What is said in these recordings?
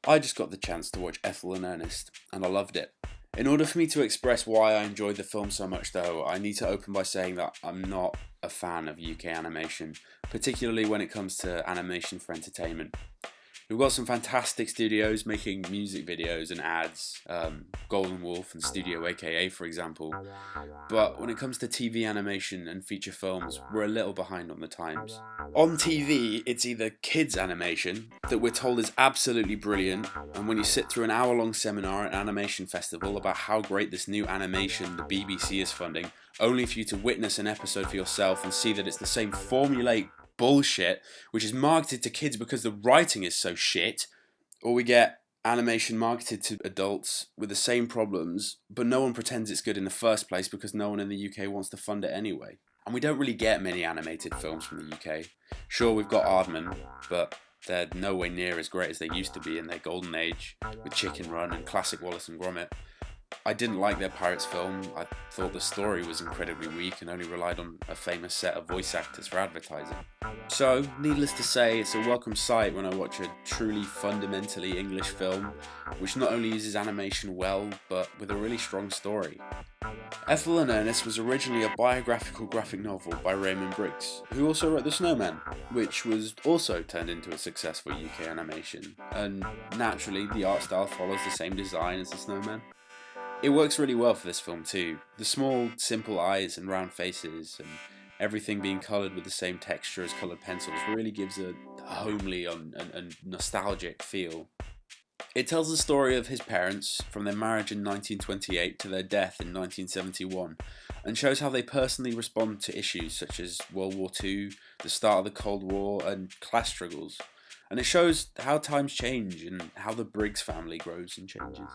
I just got the chance to watch Ethel and Earnest, and I loved it. In order for me to express why I enjoyed the film so much though, I need to open by saying that I'm not a fan of UK animation, particularly when it comes to animation for entertainment. We've got some fantastic studios making music videos and ads, Golden Wolf and Studio AKA for example, but when it comes to TV animation and feature films, we're a little behind on the times. On TV, it's either kids animation, that we're told is absolutely brilliant, and when you sit through an hour-long seminar at an animation festival about how great this new animation the BBC is funding, only for you to witness an episode for yourself and see that it's the same formulaic bullshit which is marketed to kids because the writing is so shit, or we get animation marketed to adults with the same problems but no one pretends it's good in the first place because no one in the UK wants to fund it anyway. And we don't really get many animated films from the UK. Sure, we've got Aardman, but they're nowhere near as great as they used to be in their golden age with Chicken Run and classic Wallace and Gromit. I didn't like their Pirates film. I thought the story was incredibly weak and only relied on a famous set of voice actors for advertising. So, needless to say, it's a welcome sight when I watch a truly fundamentally English film, which not only uses animation well, but with a really strong story. Ethel and Earnest was originally a biographical graphic novel by Raymond Briggs, who also wrote The Snowman, which was also turned into a successful UK animation, and naturally the art style follows the same design as The Snowman. It works really well for this film too. The small, simple eyes and round faces and everything being coloured with the same texture as coloured pencils really gives a homely and nostalgic feel. It tells the story of his parents from their marriage in 1928 to their death in 1971 and shows how they personally respond to issues such as World War II, the start of the Cold War and class struggles. And it shows how times change and how the Briggs family grows and changes.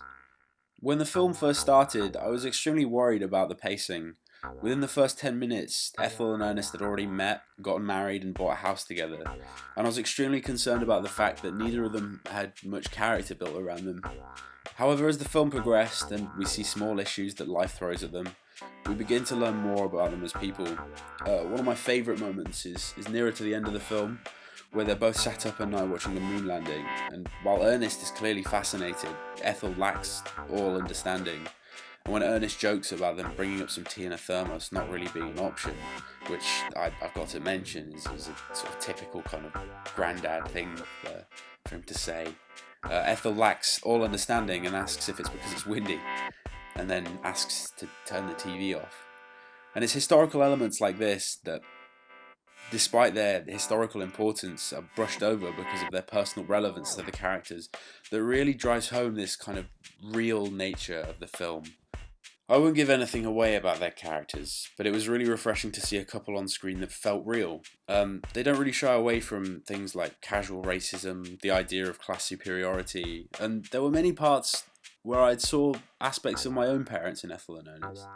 When the film first started, I was extremely worried about the pacing. Within the first 10 minutes, Ethel and Ernest had already met, gotten married and bought a house together, and I was extremely concerned about the fact that neither of them had much character built around them. However, as the film progressed and we see small issues that life throws at them, we begin to learn more about them as people. One of my favourite moments is nearer to the end of the film, where they're both sat up at night watching the moon landing, and while Ernest is clearly fascinated, Ethel lacks all understanding. And when Ernest jokes about them bringing up some tea in a thermos not really being an option, which I've got to mention is a sort of typical kind of granddad thing for him to say, Ethel lacks all understanding and asks if it's because it's windy, and then asks to turn the TV off. And it's historical elements like this that, despite their historical importance, are brushed over because of their personal relevance to the characters that really drives home this kind of real nature of the film. I won't give anything away about their characters, but it was really refreshing to see a couple on screen that felt real. They don't really shy away from things like casual racism, the idea of class superiority, and there were many parts where I saw aspects of my own parents in Ethel and Earnest.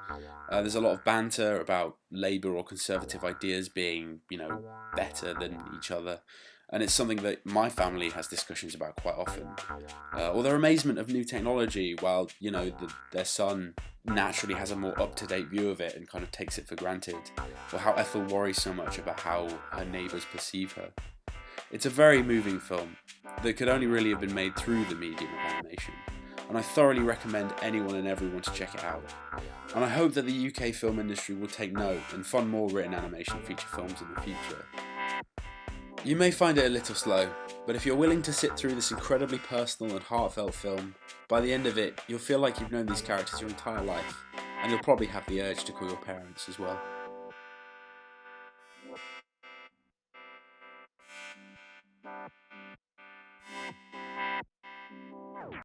There's a lot of banter about Labour or Conservative ideas being, better than each other. And it's something that my family has discussions about quite often. Or their amazement of new technology, while, their son naturally has a more up-to-date view of it and kind of takes it for granted. Or how Ethel worries so much about how her neighbours perceive her. It's a very moving film that could only really have been made through the medium of animation. And I thoroughly recommend anyone and everyone to check it out. And I hope that the UK film industry will take note and fund more written animation feature films in the future. You may find it a little slow, but if you're willing to sit through this incredibly personal and heartfelt film, by the end of it, you'll feel like you've known these characters your entire life, and you'll probably have the urge to call your parents as well.